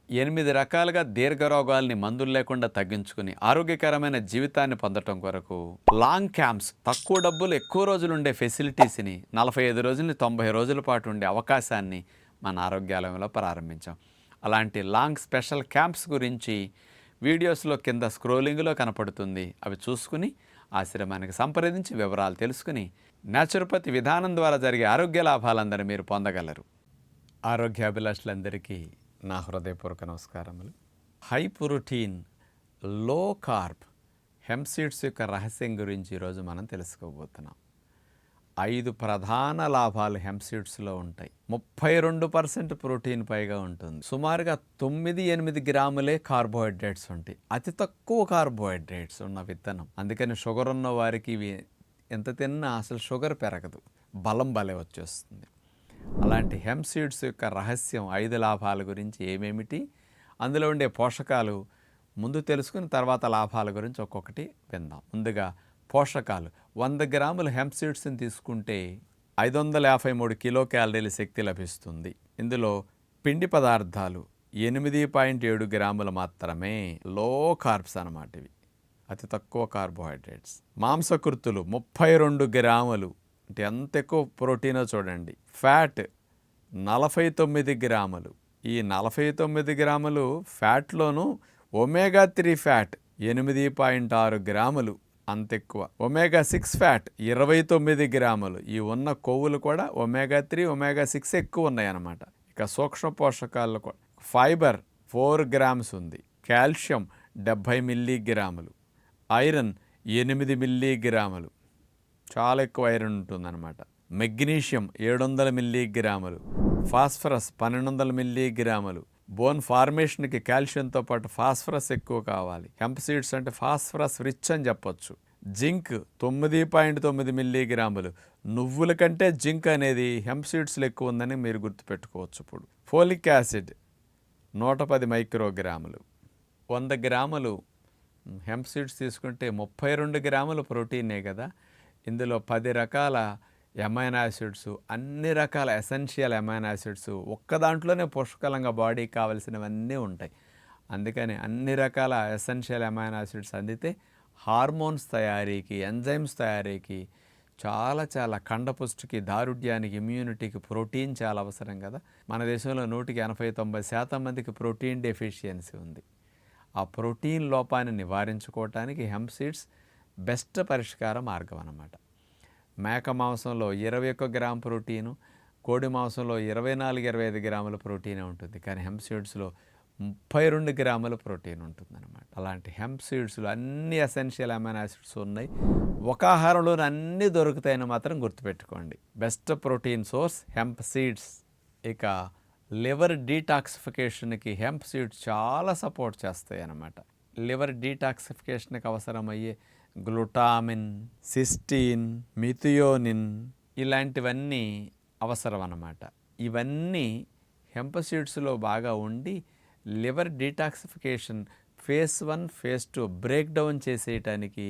8 రకాలుగా దీర్ఘరోగాల్ని మందులు లేకుండా తగ్గించుకుని ఆరోగ్యకరమైన జీవితాన్ని పొందటం కొరకు లాంగ్ క్యాంప్స్, తక్కువ డబ్బులు ఎక్కువ రోజులు ఉండే ఫెసిలిటీస్ని 45 రోజులని 90 రోజుల పాటు ఉండే అవకాశాన్ని మన ఆరోగ్యాలయంలో ప్రారంభించాం. అలాంటి లాంగ్ స్పెషల్ క్యాంప్స్ గురించి వీడియోస్లో కింద స్క్రోలింగ్లో కనపడుతుంది. అవి చూసుకుని ఆశ్రమానికి సంప్రదించి వివరాలు తెలుసుకుని న్యాచురోపతి విధానం ద్వారా జరిగే ఆరోగ్య లాభాలందరూ మీరు పొందగలరు. ఆరోగ్యాభిలాషులందరికీ నా హృదయపూర్వక నమస్కారములు. హై ప్రోటీన్, లో కార్బ్ హెంప్ సీడ్స్ యొక్క రహస్యం గురించి ఈరోజు మనం తెలుసుకోబోతున్నాం. 5 ప్రధాన లాభాలు హెంప్ సీడ్స్లో ఉంటాయి. 32% ప్రోటీన్ పైగా ఉంటుంది. సుమారుగా 9-8 గ్రాములే కార్బోహైడ్రేట్స్ ఉంటాయి. అతి తక్కువ కార్బోహైడ్రేట్స్ ఉన్న విత్తనం. అందుకని షుగర్ ఉన్న వారికి ఇవి ఎంత తిన్నా అసలు షుగర్ పెరగదు, బలం భలే వచ్చేస్తుంది. అలాంటి హెంప్ సీడ్స్ యొక్క రహస్యం 5 లాభాల గురించి ఏమేమిటి, అందులో ఉండే పోషకాలు ముందు తెలుసుకుని తర్వాత లాభాల గురించి ఒక్కొక్కటి విందాం. ముందుగా పోషకాలు. 100 గ్రాముల హెంప్ సీడ్స్ని తీసుకుంటే 553 కిలో క్యాలరీల శక్తి లభిస్తుంది. ఇందులో పిండి పదార్థాలు 8.7 గ్రాములు మాత్రమే, లో కార్బ్స్ అన్నమాట. ఇవి అతి తక్కువ కార్బోహైడ్రేట్స్. మాంసకృతులు 32 గ్రాములు, అంటే ఎంత ఎక్కువ ప్రోటీనో చూడండి. ఫ్యాట్ 49 గ్రాములు. ఈ 49 గ్రాములు ఫ్యాట్లోనూ ఒమేగా 3 ఫ్యాట్ 8.6 గ్రాములు, అంత ఎక్కువ. ఒమేగా 6 ఫ్యాట్ 29 గ్రాములు. ఈ ఉన్న కొవ్వులు కూడా ఒమేగా 3, ఒమేగా 6 ఎక్కువ ఉన్నాయన్నమాట. ఇక సూక్ష్మ పోషకాలు కూడా ఫైబర్ 4 గ్రామ్స్ ఉంది. కాల్షియం 70 మిల్లీగ్రాములు. ఐరన్ 8 మిల్లీగ్రాములు, చాలా ఎక్కువ ఐరన్ ఉంటుందన్నమాట. మెగ్నీషియం 700 మిల్లీగ్రాములు. ఫాస్ఫరస్ 1200 మిల్లీగ్రాములు. బోన్ ఫార్మేషన్కి కాల్షియంతో పాటు ఫాస్ఫరస్ ఎక్కువ కావాలి. హెంప్ సీడ్స్ అంటే ఫాస్ఫరస్ రిచ్ అని చెప్పొచ్చు. జింక్ 9.9 మిల్లీగ్రాములు. నువ్వుల కంటే జింక్ అనేది హెంప్ సీడ్స్లో ఎక్కువ ఉందని మీరు గుర్తుపెట్టుకోవచ్చు. ఇప్పుడు ఫోలిక్ యాసిడ్ 110 మైక్రోగ్రాములు. 100 గ్రాములు హెంప్ సీడ్స్ తీసుకుంటే 32 గ్రాముల ప్రోటీనే కదా. ఇందులో 10 రకాల ఎమైనో యాసిడ్స్, అన్ని రకాల ఎసెన్షియల్ ఎమైనో యాసిడ్స్ ఒక్క దాంట్లోనే పుష్కలంగా బాడీకి కావలసినవన్నీ ఉంటాయి. అందుకని అన్ని రకాల ఎసెన్షియల్ ఎమైనో యాసిడ్స్ అందితే హార్మోన్స్ తయారీకి, ఎంజైమ్స్ తయారీకి, చాలా కండపుష్టికి, దారుఢ్యానికి, ఇమ్యూనిటీకి ప్రోటీన్ చాలా అవసరం కదా. మన దేశంలో 100కి 80-90% మందికి ప్రోటీన్ డెఫిషియన్సీ ఉంది. ఆ ప్రోటీన్ లోపాన్ని నివారించుకోవటానికి హెంప్ సీడ్స్ బెస్ట్ పరిష్కార మార్గం అన్నమాట. మేక మాంసంలో 21 గ్రామ్ ప్రోటీను, కోడి మాంసంలో 24-25 గ్రాముల ప్రోటీనే ఉంటుంది. కానీ హెంప్ సీడ్స్లో 32 గ్రాముల ప్రోటీన్ ఉంటుందన్నమాట. అలాంటి హెంప్ సీడ్స్లో అన్ని ఎసెన్షియల్ అమైనో యాసిడ్స్ ఉన్నాయి. ఒక ఆహారంలోనే అన్నీ దొరుకుతాయని మాత్రం గుర్తుపెట్టుకోండి. Best protein source hemp seeds. ఇక లివర్ డీటాక్సిఫికేషన్కి హెంప్ సీడ్స్ చాలా సపోర్ట్ చేస్తాయి అన్నమాట. లివర్ డీటాక్సిఫికేషన్కి అవసరమయ్యే గ్లూటామిన్, సిస్టీన్, మిథియోనిన్ ఇలాంటివన్నీ అవసరం అన్నమాట. ఇవన్నీ హెంప్ సీడ్స్లో బాగా ఉండి liver detoxification phase 1, phase 2 break down చేసేయటానికి,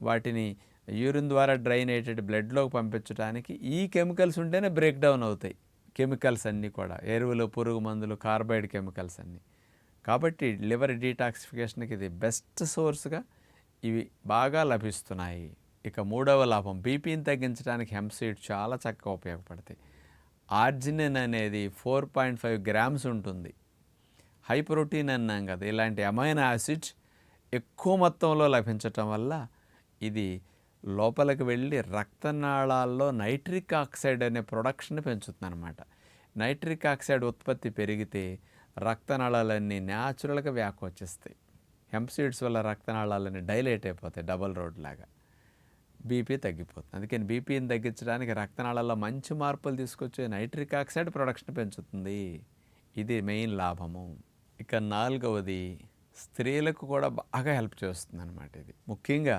వాటిని యూరిన్ ద్వారా డ్రైన్ అయ్యేటట్టు బ్లడ్లోకి పంపించడానికి ఈ కెమికల్స్ ఉంటేనే బ్రేక్ డౌన్ అవుతాయి. కెమికల్స్ అన్నీ కూడా ఎరువులు, పురుగు మందులు, కార్బైడ్ కెమికల్స్ అన్నీ. కాబట్టి లివర్ డీటాక్సిఫికేషన్కి ఇది బెస్ట్ సోర్స్గా ఇవి బాగా లభిస్తున్నాయి. ఇక మూడవ లాభం, బీపీని తగ్గించడానికి హెంప్ సీడ్స్ చాలా చక్కగా ఉపయోగపడతాయి. ఆర్జినిన్ అనేది 4.5 గ్రామ్స్ ఉంటుంది. హై ప్రోటీన్ అన్నాం కదా. ఇలాంటి అమైనో యాసిడ్స్ ఎక్కువ మొత్తంలో లభించటం వల్ల ఇది లోపలికి వెళ్ళి రక్తనాళాల్లో నైట్రిక్ ఆక్సైడ్ అనే ప్రొడక్షన్ పెంచుతుంది అన్నమాట. నైట్రిక్ ఆక్సైడ్ ఉత్పత్తి పెరిగితే రక్తనాళాలన్నీ న్యాచురల్గా వ్యాకోచిస్తాయి. హెంప్ సీడ్స్ వల్ల రక్తనాళాలన్నీ డైలేట్ అయిపోతాయి, డబల్ రోడ్ లాగా. బీపీ తగ్గిపోతుంది. అందుకని బీపీని తగ్గించడానికి రక్తనాళాల్లో మంచి మార్పులు తీసుకొచ్చే నైట్రిక్ ఆక్సైడ్ ప్రొడక్షన్ పెంచుతుంది. ఇది మెయిన్ లాభము. ఇక 4వది, స్త్రీలకు కూడా బాగా హెల్ప్ చేస్తుంది అన్నమాట. ఇది ముఖ్యంగా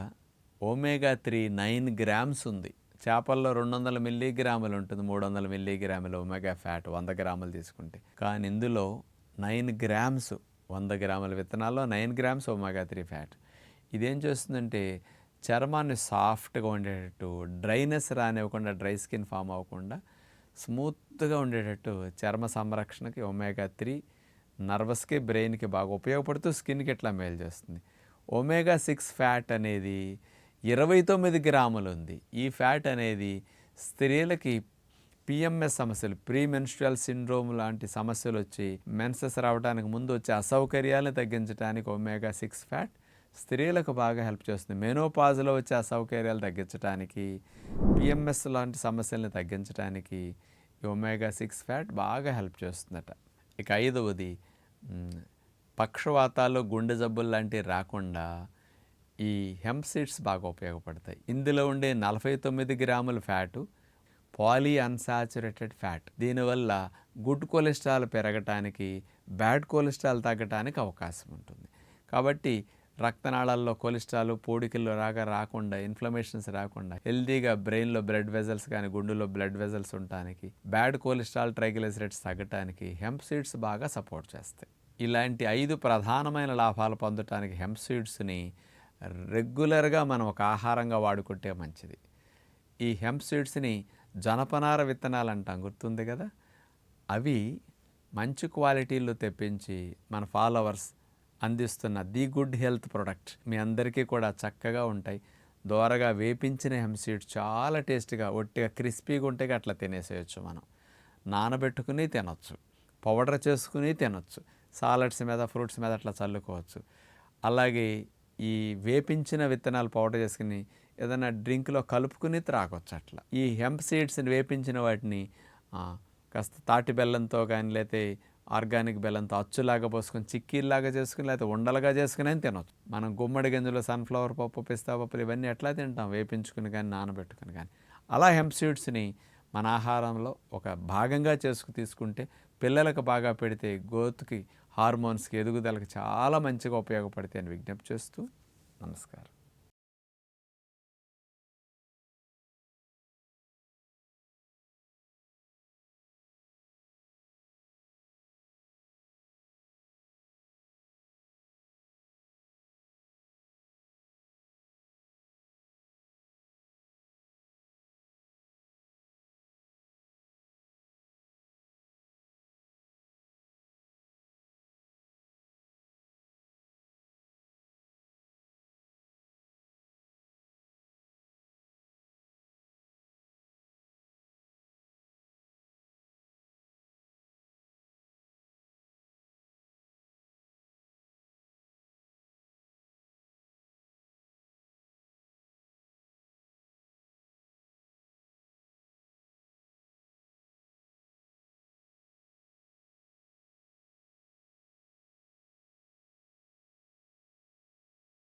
ఒమేగా 3 9 గ్రామ్స్ ఉంది. చేపల్లో 200 మిల్లీగ్రాములు ఉంటుంది. 300 మిల్లీగ్రాములు ఒమేగా ఫ్యాట్ 100 గ్రాములు తీసుకుంటే. కానీ ఇందులో 9 గ్రామ్స్, 100 గ్రాముల విత్తనాల్లో 9 గ్రామ్స్ ఒమేగా 3 ఫ్యాట్. ఇదేం చేస్తుందంటే చర్మాన్ని సాఫ్ట్గా ఉండేటట్టు, డ్రైనెస్ రానివ్వకుండా, డ్రై స్కిన్ ఫామ్ అవ్వకుండా స్మూత్గా ఉండేటట్టు చర్మ సంరక్షణకి ఒమేగా 3 నర్వస్కి బ్రెయిన్కి బాగా ఉపయోగపడుతూ స్కిన్కి ఇట్లా మేలు చేస్తుంది. ఒమేగా 6 ఫ్యాట్ అనేది 29 గ్రాములు ఉంది. ఈ ఫ్యాట్ అనేది స్త్రీలకి పిఎంఎస్ సమస్యలు, ప్రీ మెన్స్ట్రువల్ సిండ్రోమ్ లాంటి సమస్యలు వచ్చి మెన్సెస్ రావడానికి ముందు వచ్చే అసౌకర్యాలను తగ్గించడానికి ఒమేగా 6 ఫ్యాట్ స్త్రీలకు బాగా హెల్ప్ చేస్తుంది. మెనోపాజ్లో వచ్చే అసౌకర్యాలు తగ్గించడానికి, పిఎంఎస్ లాంటి సమస్యలను తగ్గించడానికి ఈ ఒమేగా 6 ఫ్యాట్ బాగా హెల్ప్ చేస్తుందట. ఇక 5వది పక్షవాతాలు, గుండె జబ్బులు లాంటివి రాకుండా ఈ హెంప్ సీడ్స్ బాగా ఉపయోగపడతాయి. ఇందులో ఉండే 49 గ్రాముల ఫ్యాటు పాలీ అన్సాచురేటెడ్ ఫ్యాట్. దీనివల్ల గుడ్ కొలెస్ట్రాల్ పెరగటానికి, బ్యాడ్ కొలెస్ట్రాల్ తగ్గటానికి అవకాశం ఉంటుంది. కాబట్టి రక్తనాళాల్లో కొలెస్ట్రాల్, పోడికల్లో రాకుండా, ఇన్ఫ్లమేషన్స్ రాకుండా హెల్తీగా బ్రెయిన్లో బ్లడ్ వెజల్స్ కానీ, గుండెలో బ్లడ్ వెజల్స్ ఉండటానికి, బ్యాడ్ కొలెస్ట్రాల్, ట్రైగ్లిసరైడ్స్ తగ్గటానికి హెంప్ సీడ్స్ బాగా సపోర్ట్ చేస్తాయి. ఇలాంటి 5 ప్రధానమైన లాభాలు పొందటానికి హెంప్ సీడ్స్ని రెగ్యులర్గా మనం ఒక ఆహారంగా వాడుకుంటే మంచిది. ఈ హెంప్ సీడ్స్ని జనపనార విత్తనాలు అంటాం, గుర్తుంది కదా. అవి మంచి క్వాలిటీలో తెప్పించి మన ఫాలోవర్స్ అందిస్తున్న ది గుడ్ హెల్త్ ప్రొడక్ట్ మీ అందరికీ కూడా చక్కగా ఉంటాయి. దోరగా వేపించిన హెంప్ సీడ్స్ చాలా టేస్ట్గా, ఒట్టిగా క్రిస్పీగా ఉంటే అట్లా తినేసేయచ్చు. మనం నానబెట్టుకుని తినొచ్చు, పౌడర్ చేసుకుని తినొచ్చు, సాలడ్స్ మీద, ఫ్రూట్స్ మీద అట్లా చల్లుకోవచ్చు. అలాగే ఈ వేపించిన విత్తనాలు పౌడర్ చేసుకుని ఏదైనా డ్రింక్లో కలుపుకుని త్రాగొచ్చు. అట్లా ఈ హెంప్ సీడ్స్ని వేపించిన వాటిని కాస్త తాటి బెల్లంతో కానీ, లేకపోతే ఆర్గానిక్ బెల్లంతో అచ్చులాగా పోసుకొని చిక్కీలాగా చేసుకుని, లేకపోతే ఉండలుగా చేసుకుని అని తినొచ్చు. మనం గుమ్మడి గింజలు, సన్ఫ్లవర్ పప్పు, పిస్తా పప్పులు ఇవన్నీ ఎట్లా తింటాం, వేపించుకుని కానీ, నానబెట్టుకుని కానీ. అలా హెంప్ సీడ్స్ని మన ఆహారంలో ఒక భాగంగా తీసుకుంటే పిల్లలకు బాగా పెడితే గ్రోత్కి, హార్మోన్స్కి, ఎదుగుదలకి చాలా మంచిగా ఉపయోగపడతాయి అని విజ్ఞప్తి చేస్తూ నమస్కారం.